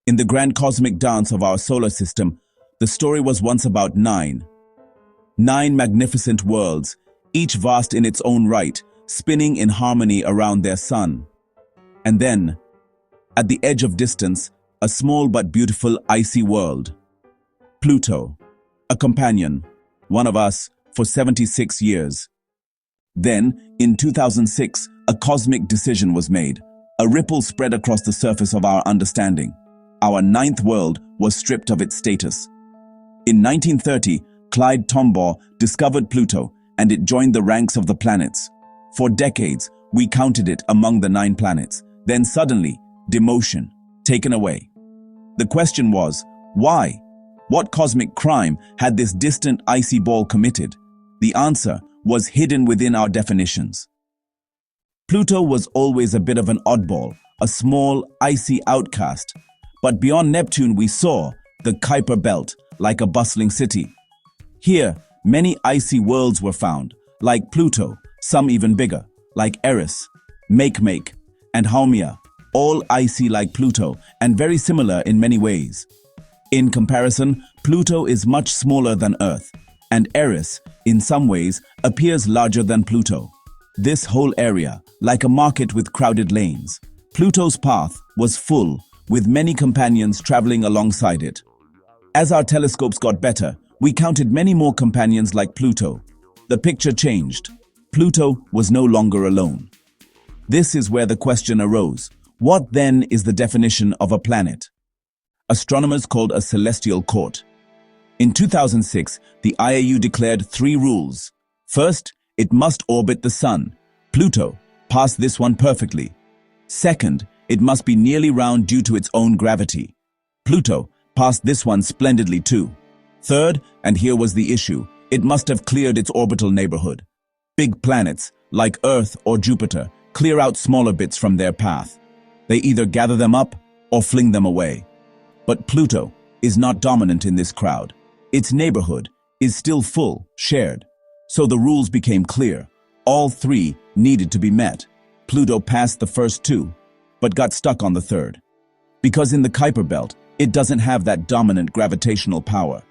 In the grand cosmic dance of our solar system, the story was once about nine magnificent worlds, each vast in its own right, spinning in harmony around their sun. And then, at the edge of distance, a small but beautiful icy world. Pluto, a companion, one of us, for 76 years. Then, in 2006, a cosmic decision was made. A ripple spread across the surface of our understanding. Our ninth world was stripped of its status. In 1930, Clyde Tombaugh discovered Pluto, and it joined the ranks of the planets. For decades, we counted it among the 9 planets. Then suddenly, demotion, taken away. The question was, why? What cosmic crime had this distant icy ball committed? The answer was hidden within our definitions. Pluto was always a bit of an oddball, a small, icy outcast. But beyond Neptune we saw the Kuiper Belt, like a bustling city. Here, many icy worlds were found, like Pluto, some even bigger, like Eris, Makemake, and Haumea, all icy like Pluto and very similar in many ways. In comparison, Pluto is much smaller than Earth, and Eris, in some ways, appears larger than Pluto. This whole area, like a market with crowded lanes. Pluto's path was full, with many companions traveling alongside it. As our telescopes got better, we counted many more companions like Pluto. The picture changed. Pluto was no longer alone. This is where the question arose. What then is the definition of a planet? Astronomers called a celestial court. In 2006, the IAU declared 3 rules. First, it must orbit the Sun. Pluto passed this one perfectly. Second, it must be nearly round due to its own gravity. Pluto passed this one splendidly too. Third, and here was the issue, it must have cleared its orbital neighborhood. Big planets, like Earth or Jupiter, clear out smaller bits from their path. They either gather them up or fling them away. But Pluto is not dominant in this crowd. Its neighborhood is still full, shared. So the rules became clear. All 3 needed to be met. Pluto passed the first 2, but got stuck on the third. Because in the Kuiper Belt, it doesn't have that dominant gravitational power.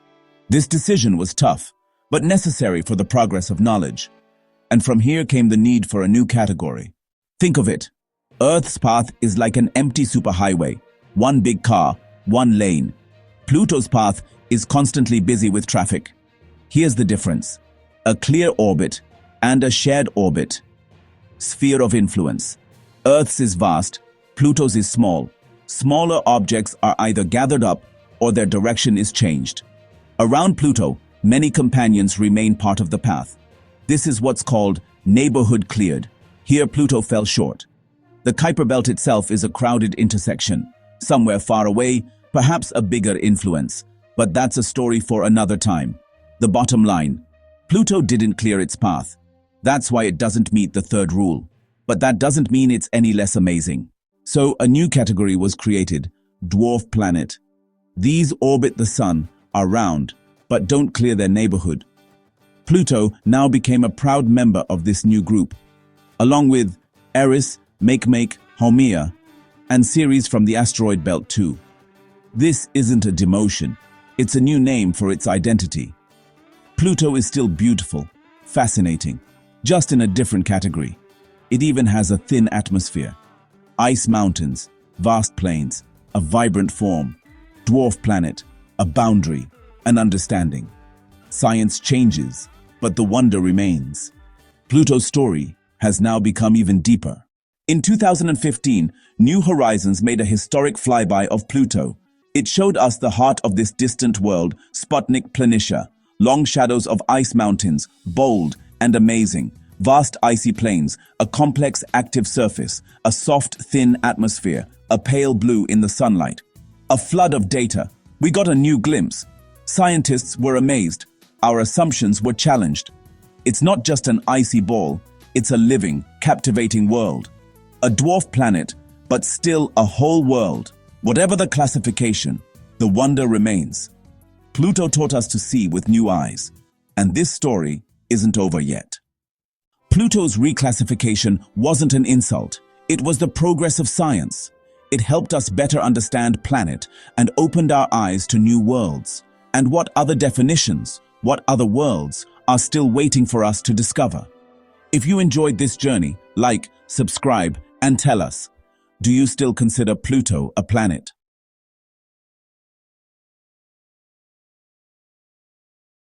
This decision was tough, but necessary for the progress of knowledge. And from here came the need for a new category. Think of it. Earth's path is like an empty superhighway. One big car, one lane. Pluto's path is constantly busy with traffic. Here's the difference. A clear orbit and a shared orbit. Sphere of influence. Earth's is vast, Pluto's is small. Smaller objects are either gathered up or their direction is changed. Around Pluto, many companions remain part of the path. This is what's called neighborhood cleared. Here Pluto fell short. The Kuiper Belt itself is a crowded intersection. Somewhere far away, perhaps a bigger influence. But that's a story for another time. The bottom line, Pluto didn't clear its path. That's why it doesn't meet the third rule. But that doesn't mean it's any less amazing. So a new category was created, Dwarf Planet. These orbit the Sun, are round, but don't clear their neighborhood. Pluto now became a proud member of this new group, along with Eris, Makemake, Haumea, and Ceres from the asteroid belt too. This isn't a demotion, it's a new name for its identity. Pluto is still beautiful, fascinating, just in a different category. It even has a thin atmosphere. Ice mountains, vast plains, a vibrant form. Dwarf planet, a boundary, an understanding. Science changes, but the wonder remains. Pluto's story has now become even deeper. In 2015, New Horizons made a historic flyby of Pluto. It showed us the heart of this distant world, Sputnik Planitia, long shadows of ice mountains, bold and amazing, vast icy plains, a complex active surface, a soft, thin atmosphere, a pale blue in the sunlight. A flood of data. We got a new glimpse. Scientists were amazed. Our assumptions were challenged. It's not just an icy ball, it's a living, captivating world. A dwarf planet, but still a whole world. Whatever the classification, the wonder remains. Pluto taught us to see with new eyes, and this story isn't over yet. Pluto's reclassification wasn't an insult. It was the progress of science. It helped us better understand planet and opened our eyes to new worlds. And what other definitions, what other worlds are still waiting for us to discover? If you enjoyed this journey, like, subscribe, and tell us, do you still consider Pluto a planet?